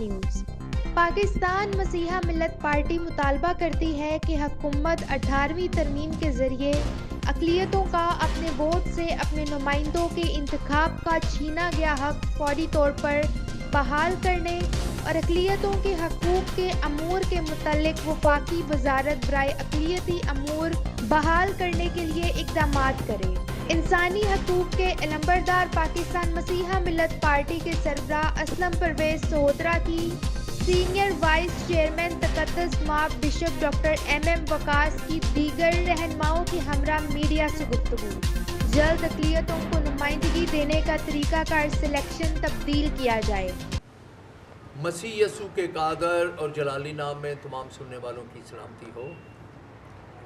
News. Pakistan مسیحا ملت party مطالبہ کرتی ہے کہ حکومت 18ویں ترمیم کے ذریعے اقلیتوں کا اپنے ووٹ سے اپنے نمائندوں کے انتخاب کا چھینا گیا حق فوری طور پر بحال کرنے اور اقلیتوں کے حقوق کے امور کے متعلق وفاقی وزارت برائے اقلیتی امور بحال کرنے کے لیے اقدامات کرے۔ انسانی حقوق کے علمبردار پاکستان مسیحا ملت پارٹی کے سربراہ اسلم پرویز سہوترا کی سینئر وائس چیئرمین تقدس ماب بشپ ڈاکٹر ایم وقاص کی دیگر رہنماؤں کے ہمراہ میڈیا سے گفتگو۔ جلد اقلیتوں کو نمائندگی دینے کا طریقہ کار سلیکشن تبدیل کیا جائے۔ مسیح یسوع کے قادر اور جلالی نام میں تمام سننے والوں کی سلامتی ہو۔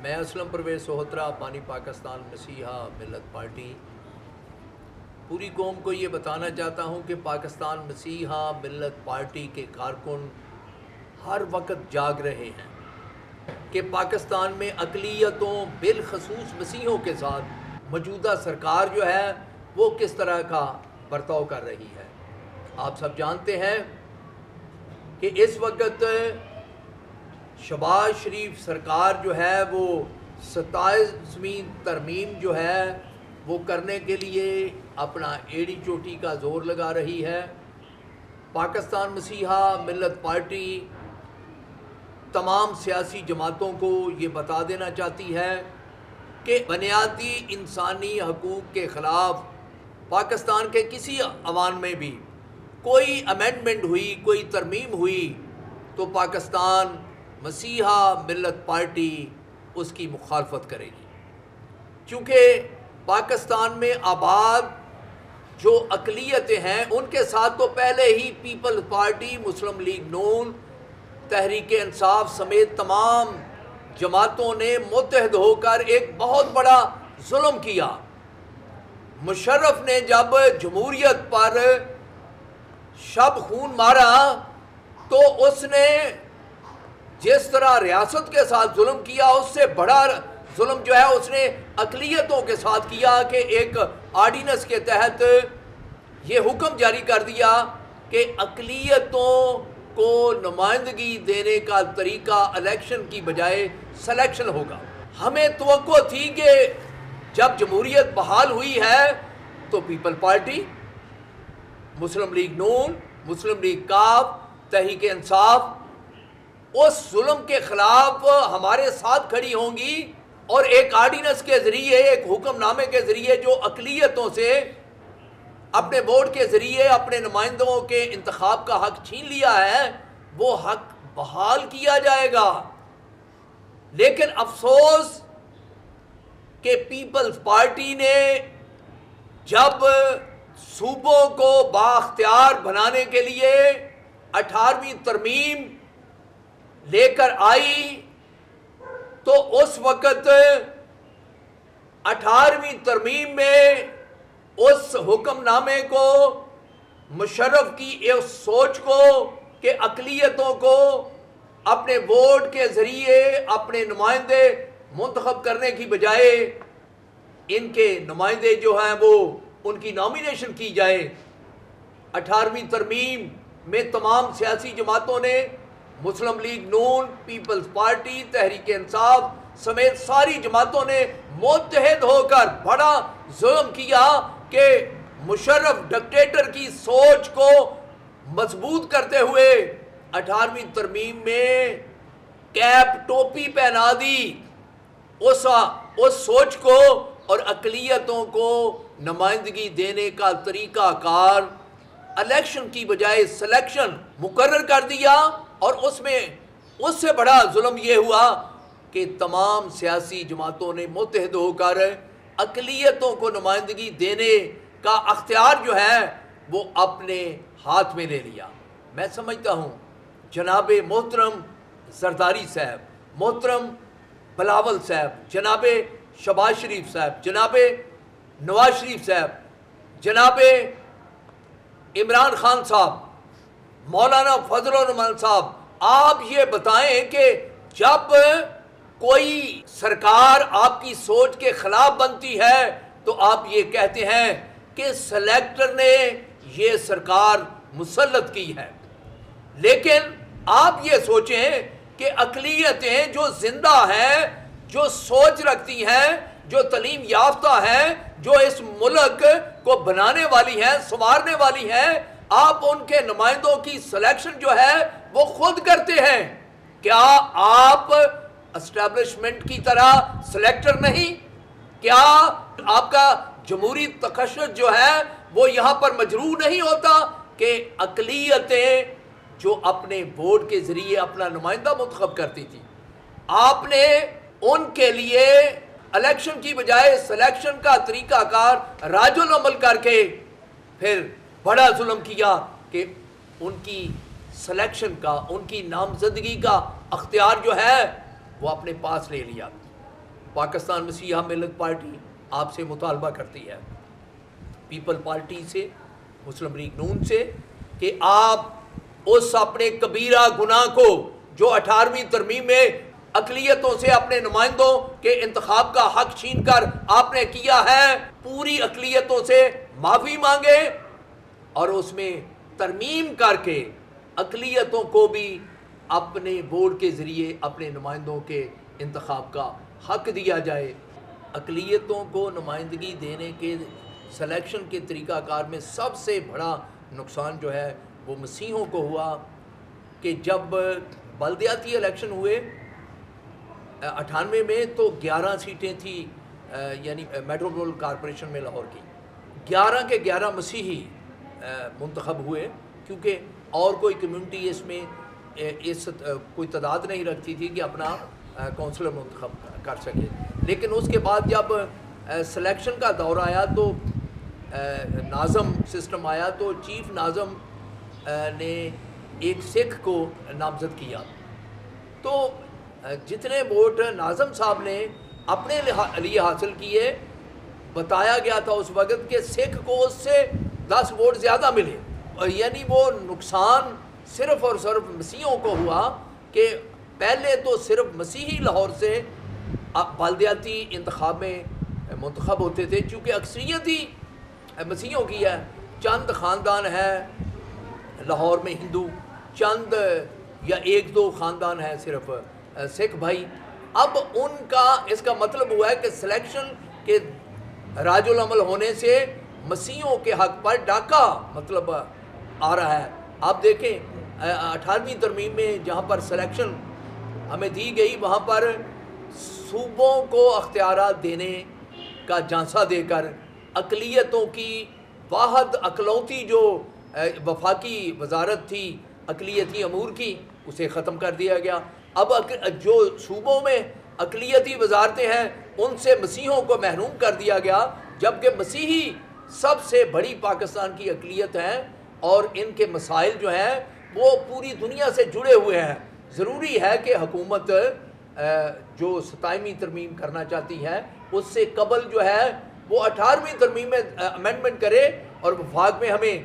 میں اسلم پرویز سہوترا پانی پاکستان مسیحا ملت پارٹی پوری قوم کو یہ بتانا چاہتا ہوں کہ پاکستان مسیحا ملت پارٹی کے کارکن ہر وقت جاگ رہے ہیں کہ پاکستان میں اقلیتوں بالخصوص مسیحوں کے ساتھ موجودہ سرکار جو ہے وہ کس طرح کا برتاؤ کر رہی ہے۔ آپ سب جانتے ہیں کہ اس وقت شہباز شریف سرکار جو ہے وہ 27ویں ترمیم جو ہے وہ کرنے کے لیے اپنا ایڑی چوٹی کا زور لگا رہی ہے۔ پاکستان مسیحا ملت پارٹی تمام سیاسی جماعتوں کو یہ بتا دینا چاہتی ہے کہ بنیادی انسانی حقوق کے خلاف پاکستان کے کسی ایوان میں بھی کوئی امینڈمنٹ ہوئی، کوئی ترمیم ہوئی تو پاکستان مسیحا ملت پارٹی اس کی مخالفت کرے گی، چونکہ پاکستان میں آباد جو اقلیتیں ہیں ان کے ساتھ تو پہلے ہی پیپلز پارٹی، مسلم لیگ نون، تحریک انصاف سمیت تمام جماعتوں نے متحد ہو کر ایک بہت بڑا ظلم کیا۔ مشرف نے جب جمہوریت پر شب خون مارا تو اس نے جس طرح ریاست کے ساتھ ظلم کیا اس سے بڑا ظلم جو ہے اس نے اقلیتوں کے ساتھ کیا کہ ایک آرڈیننس کے تحت یہ حکم جاری کر دیا کہ اقلیتوں کو نمائندگی دینے کا طریقہ الیکشن کی بجائے سلیکشن ہوگا۔ ہمیں توقع تھی کہ جب جمہوریت بحال ہوئی ہے تو پیپل پارٹی، مسلم لیگ نون، مسلم لیگ کاف، تحریک انصاف اس ظلم کے خلاف ہمارے ساتھ کھڑی ہوں گی اور ایک آرڈیننس کے ذریعے، ایک حکم نامے کے ذریعے جو اقلیتوں سے اپنے ووٹ کے ذریعے اپنے نمائندوں کے انتخاب کا حق چھین لیا ہے وہ حق بحال کیا جائے گا۔ لیکن افسوس کہ پیپلز پارٹی نے جب صوبوں کو بااختیار بنانے کے لیے 18ویں ترمیم لے کر آئی تو اس وقت 18ویں ترمیم میں اس حکم نامے کو، مشرف کی اس سوچ کو کہ اقلیتوں کو اپنے ووٹ کے ذریعے اپنے نمائندے منتخب کرنے کی بجائے ان کے نمائندے جو ہیں وہ ان کی نامینیشن کی جائے۔ 18ویں ترمیم میں تمام سیاسی جماعتوں نے، مسلم لیگ نون، پیپلز پارٹی، تحریک انصاف سمیت ساری جماعتوں نے متحد ہو کر بڑا ظلم کیا کہ مشرف ڈکٹیٹر کی سوچ کو مضبوط کرتے ہوئے 18ویں ترمیم میں کیپ ٹوپی پہنا دی اس سوچ کو اور اقلیتوں کو نمائندگی دینے کا طریقہ کار الیکشن کی بجائے سلیکشن مقرر کر دیا۔ اور اس سے بڑا ظلم یہ ہوا کہ تمام سیاسی جماعتوں نے متحد ہو کر اقلیتوں کو نمائندگی دینے کا اختیار جو ہے وہ اپنے ہاتھ میں لے لیا۔ میں سمجھتا ہوں جناب محترم زرداری صاحب، محترم بلاول صاحب، جناب شہباز شریف صاحب، جناب نواز شریف صاحب، جناب عمران خان صاحب، مولانا فضل الرحمان صاحب، آپ یہ بتائیں کہ جب کوئی سرکار آپ کی سوچ کے خلاف بنتی ہے تو آپ یہ کہتے ہیں کہ سلیکٹر نے یہ سرکار مسلط کی ہے۔ لیکن آپ یہ سوچیں کہ اقلیتیں جو زندہ ہیں، جو سوچ رکھتی ہیں، جو تعلیم یافتہ ہیں، جو اس ملک کو بنانے والی ہیں، سنوارنے والی ہیں، آپ ان کے نمائندوں کی سلیکشن جو ہے وہ خود کرتے ہیں۔ کیا آپ اسٹیبلشمنٹ کی طرح سلیکٹر نہیں؟ کیا آپ کا جمہوری تخصص جو ہے وہ یہاں پر مجروح نہیں ہوتا کہ اقلیتیں جو اپنے ووٹ کے ذریعے اپنا نمائندہ منتخب کرتی تھی، آپ نے ان کے لیے الیکشن کی بجائے سلیکشن کا طریقہ کار راج العمل کر کے پھر بڑا ظلم کیا کہ ان کی سلیکشن کا، ان کی نامزدگی کا اختیار جو ہے وہ اپنے پاس لے لیا۔ پاکستان مسیحا ملت پارٹی آپ سے مطالبہ کرتی ہے، پیپل پارٹی سے، مسلم لیگ نون سے، کہ آپ اس اپنے کبیرہ گناہ کو جو 18ویں ترمیم میں اقلیتوں سے اپنے نمائندوں کے انتخاب کا حق چھین کر آپ نے کیا ہے، پوری اقلیتوں سے معافی مانگے اور اس میں ترمیم کر کے اقلیتوں کو بھی اپنے ووٹ کے ذریعے اپنے نمائندوں کے انتخاب کا حق دیا جائے۔ اقلیتوں کو نمائندگی دینے کے سلیکشن کے طریقہ کار میں سب سے بڑا نقصان جو ہے وہ مسیحوں کو ہوا کہ جب بلدیاتی الیکشن ہوئے 98 میں تو 11 سیٹیں تھیں، یعنی میٹروپول کارپوریشن میں لاہور کی 11 کے 11 مسیحی منتخب ہوئے، کیونکہ اور کوئی کمیونٹی اس میں کوئی تعداد نہیں رکھتی تھی کہ اپنا کونسلر منتخب کر سکے۔ لیکن اس کے بعد جب سلیکشن کا دور آیا تو ناظم سسٹم آیا تو چیف ناظم نے ایک سکھ کو نامزد کیا، تو جتنے ووٹ ناظم صاحب نے اپنے لیے حاصل کیے، بتایا گیا تھا اس وقت کہ سکھ کو اس سے 10 ووٹ زیادہ ملے، یعنی وہ نقصان صرف اور صرف مسیحوں کو ہوا کہ پہلے تو صرف مسیحی لاہور سے بلدیاتی انتخاب میں منتخب ہوتے تھے، چونکہ اکثریت ہی مسیحوں کی ہے، چند خاندان ہے لاہور میں ہندو، چند یا 1-2 خاندان ہیں صرف سکھ بھائی۔ اب ان کا اس کا مطلب ہوا ہے کہ سلیکشن کے راج العمل ہونے سے مسیحوں کے حق پر ڈاکہ مطلب آ رہا ہے۔ آپ دیکھیں 18ویں ترمیم میں جہاں پر سلیکشن ہمیں دی گئی، وہاں پر صوبوں کو اختیارات دینے کا جانسا دے کر اقلیتوں کی واحد اکلوتی جو وفاقی وزارت تھی اقلیتی امور کی، اسے ختم کر دیا گیا۔ اب جو صوبوں میں اقلیتی وزارتیں ہیں ان سے مسیحوں کو محروم کر دیا گیا، جبکہ مسیحی سب سے بڑی پاکستان کی اقلیت ہیں اور ان کے مسائل جو ہیں وہ پوری دنیا سے جڑے ہوئے ہیں۔ ضروری ہے کہ حکومت جو 27ویں ترمیم کرنا چاہتی ہے اس سے قبل جو ہے وہ 18ویں ترمیم میں امینڈمنٹ کرے اور وفاق میں ہمیں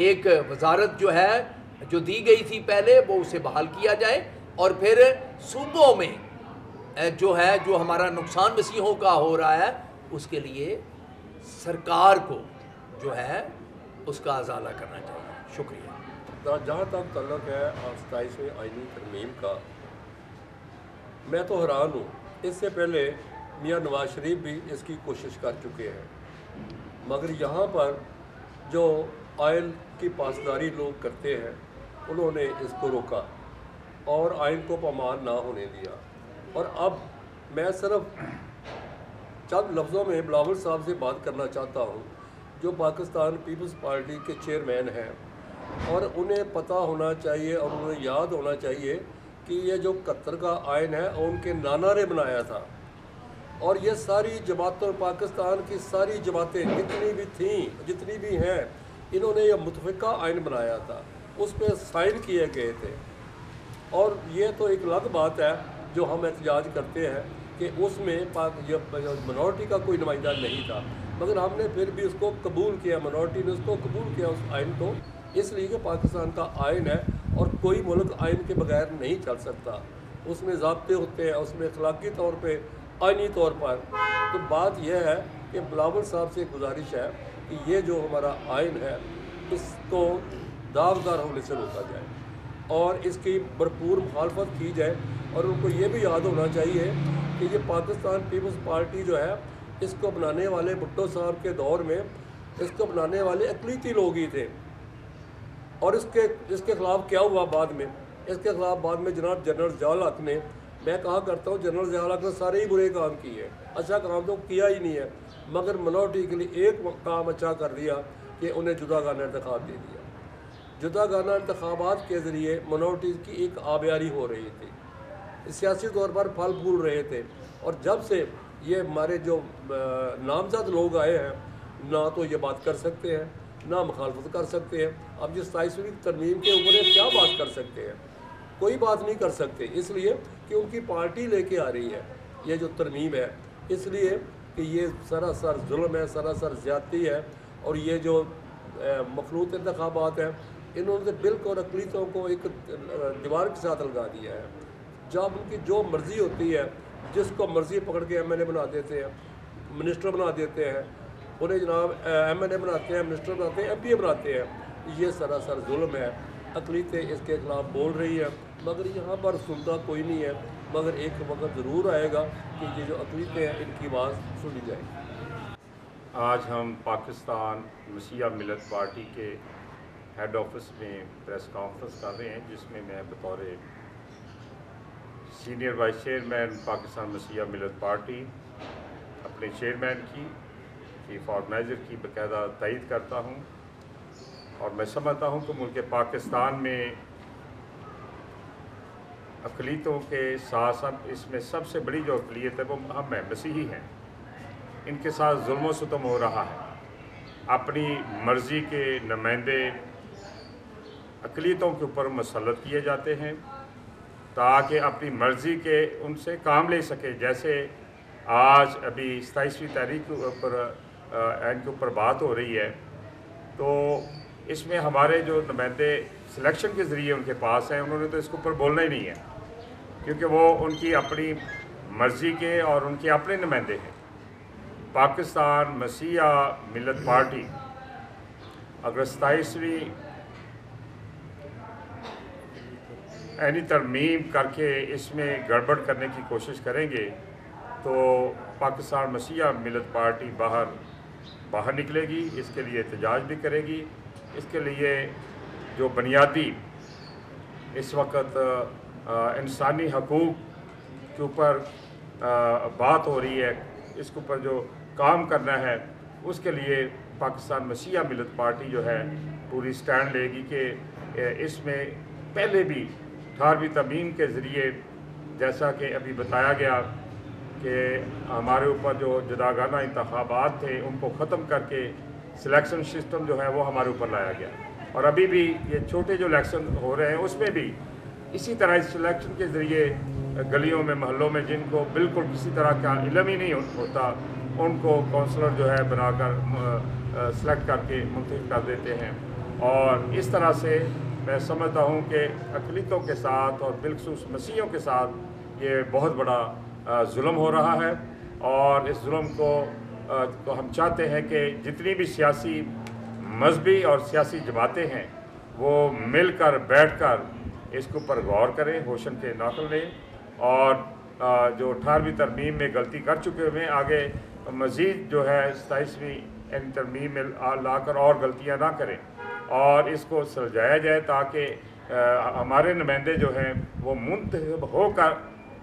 ایک وزارت جو ہے جو دی گئی تھی پہلے وہ اسے بحال کیا جائے، اور پھر صوبوں میں جو ہے جو ہمارا نقصان مسیحوں کا ہو رہا ہے اس کے لیے سرکار کو جو ہے اس کا ازالہ کرنا چاہیے۔ شکریہ۔ جہاں تک تعلق ہے 27ویں آئینی ترمیم کا، میں تو حیران ہوں۔ اس سے پہلے میاں نواز شریف بھی اس کی کوشش کر چکے ہیں، مگر یہاں پر جو آئین کی پاسداری لوگ کرتے ہیں انہوں نے اس کو روکا اور آئین کو پامال نہ ہونے دیا۔ اور اب میں صرف چند لفظوں میں بلاول صاحب سے بات کرنا چاہتا ہوں جو پاکستان پیپلز پارٹی کے چیئرمین ہیں، اور انہیں پتہ ہونا چاہیے اور انہیں یاد ہونا چاہیے کہ یہ جو 71 کا آئین ہے ان کے نانا نے بنایا تھا، اور یہ ساری جماعتوں پاکستان کی ساری جماعتیں جتنی بھی تھیں جتنی بھی ہیں انہوں نے یہ متفقہ آئین بنایا تھا، اس پہ سائن کیے گئے تھے۔ اور یہ تو ایک الگ بات ہے جو ہم احتجاج کرتے ہیں کہ اس میں منورٹی کا کوئی نمائندہ نہیں تھا، مگر ہم نے پھر بھی اس کو قبول کیا، منورٹی نے اس کو قبول کیا اس آئین کو، اس لیے کہ پاکستان کا آئین ہے اور کوئی ملک آئین کے بغیر نہیں چل سکتا، اس میں ضابطے ہوتے ہیں، اس میں اخلاقی طور پہ آئینی طور پر۔ تو بات یہ ہے کہ بلاول صاحب سے گزارش ہے کہ یہ جو ہمارا آئین ہے اس کو داغدار ہونے سے روکا جائے۔ اور اس کی بھرپور مخالفت کی جائے، اور ان کو یہ بھی یاد ہونا چاہیے کہ یہ پاکستان پیپلز پارٹی جو ہے اس کو بنانے والے بھٹو صاحب کے دور میں اس کو بنانے والے اقلیتی لوگ ہی تھے، اور اس کے خلاف کیا ہوا بعد میں؟ اس کے خلاف بعد میں جناب جنرل ضیاء الحق نے، میں کہا کرتا ہوں جنرل ضیاء الحق نے سارے ہی برے کام کیے، اچھا کام تو کیا ہی نہیں ہے، مگر منورٹی کے لیے ایک کام اچھا کر دیا کہ انہیں جدا گانا انتخاب دے دیا۔ جدا گانا انتخابات کے ذریعے منورٹیز کی ایک آبیاری ہو رہی تھی، سیاسی طور پر پھل پھول رہے تھے، اور جب سے یہ ہمارے جو نامزد لوگ آئے ہیں، نہ تو یہ بات کر سکتے ہیں نہ مخالفت کر سکتے ہیں۔ اب جس 27ویں ترمیم کے اوپر یہ کیا بات کر سکتے ہیں؟ کوئی بات نہیں کر سکتے، اس لیے کہ ان کی پارٹی لے کے آ رہی ہے یہ جو ترمیم ہے، اس لیے کہ یہ سراسر ظلم ہے، سراسر زیادتی ہے، اور یہ جو مخلوط انتخابات ہیں انہوں نے بالکل اقلیتوں کو ایک دیوار کے ساتھ لگا دیا ہے، جب ان کی جو مرضی ہوتی ہے، جس کو مرضی پکڑ کے ایم این اے بنا دیتے ہیں، منسٹر بنا دیتے ہیں، انہیں جناب ایم این اے بناتے ہیں، منسٹر بناتے ہیں، ایم پی اے بناتے ہیں۔ یہ سراسر ظلم ہے، اقلیتیں اس کے خلاف بول رہی ہیں، مگر یہاں پر سنتا کوئی نہیں ہے، مگر ایک وقت ضرور آئے گا کہ یہ جو اقلیتیں ہیں ان کی آواز سنی جائے گی۔ آج ہم پاکستان مسیحا ملت پارٹی کے ہیڈ آفس میں پریس کانفرنس کر رہے ہیں، جس میں میں بطور سینئر وائس چیئرمین پاکستان مسیحا ملت پارٹی اپنے چیئرمین کی چیف آرگنائزر کی باقاعدہ تائید کرتا ہوں، اور میں سمجھتا ہوں کہ ملک پاکستان میں اقلیتوں کے ساتھ ساتھ اس میں سب سے بڑی جو اقلیت ہے وہ ہم ہیں، مسیحی ہیں، ان کے ساتھ ظلم و ستم ہو رہا ہے۔ اپنی مرضی کے نمائندے اقلیتوں کے اوپر مسلط کیے جاتے ہیں تاکہ اپنی مرضی کے ان سے کام لے سکے، جیسے آج ابھی 27ویں تاریخ کے اوپر ان کے اوپر بات ہو رہی ہے، تو اس میں ہمارے جو نمائندے سلیکشن کے ذریعے ان کے پاس ہیں، انہوں نے تو اس کے اوپر بولنا ہی نہیں ہے، کیونکہ وہ ان کی اپنی مرضی کے اور ان کے اپنے نمائندے ہیں۔ پاکستان مسیحا ملت پارٹی اگر 27ویں اینی ترمیم کر کے اس میں گڑبڑ کرنے کی کوشش کریں گے تو پاکستان مسیحا ملت پارٹی باہر نکلے گی، اس کے لیے احتجاج بھی کرے گی۔ اس کے لیے جو بنیادی اس وقت انسانی حقوق کے اوپر بات ہو رہی ہے، اس کے اوپر جو کام کرنا ہے، اس کے لیے پاکستان مسیحا ملت پارٹی جو ہے پوری سٹینڈ لے گی کہ اس میں پہلے بھی 18ویں ترمیم کے ذریعے جیسا کہ ابھی بتایا گیا کہ ہمارے اوپر جو جداگانہ انتخابات تھے ان کو ختم کر کے سلیکشن سسٹم جو ہے وہ ہمارے اوپر لایا گیا، اور ابھی بھی یہ چھوٹے جو الیکشن ہو رہے ہیں اس میں بھی اسی طرح اس سلیکشن کے ذریعے گلیوں میں محلوں میں جن کو بالکل کسی طرح کا علم ہی نہیں ہوتا ان کو کونسلر جو ہے بنا کر سلیکٹ کر کے منتخب کر دیتے ہیں، اور اس طرح سے میں سمجھتا ہوں کہ اقلیتوں کے ساتھ اور بالخصوص مسیحیوں کے ساتھ یہ بہت بڑا ظلم ہو رہا ہے، اور اس ظلم کو ہم چاہتے ہیں کہ جتنی بھی سیاسی مذہبی اور سیاسی جماعتیں ہیں وہ مل کر بیٹھ کر اس کے اوپر غور کریں، ہوشن کے ناخن لیں، اور جو 18ویں ترمیم میں غلطی کر چکے ہوئے ہیں آگے مزید جو ہے 27ویں ترمیم میں لا کر اور غلطیاں نہ کریں، اور اس کو سلجھایا جائے تاکہ ہمارے نمائندے جو ہیں وہ منتخب ہو کر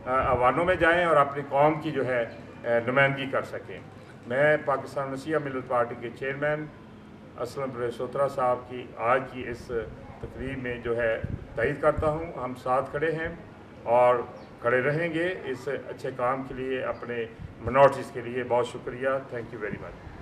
ایوانوں میں جائیں اور اپنی قوم کی جو ہے نمائندگی کر سکیں۔ میں پاکستان مسیحا ملت پارٹی کے چیئرمین اسلم پرویز سوترا صاحب کی آج کی اس تقریب میں جو ہے تائید کرتا ہوں، ہم ساتھ کھڑے ہیں اور کھڑے رہیں گے اس اچھے کام کے لیے، اپنے منورٹیز کے لیے۔ بہت شکریہ، تھینک یو ویری مچ۔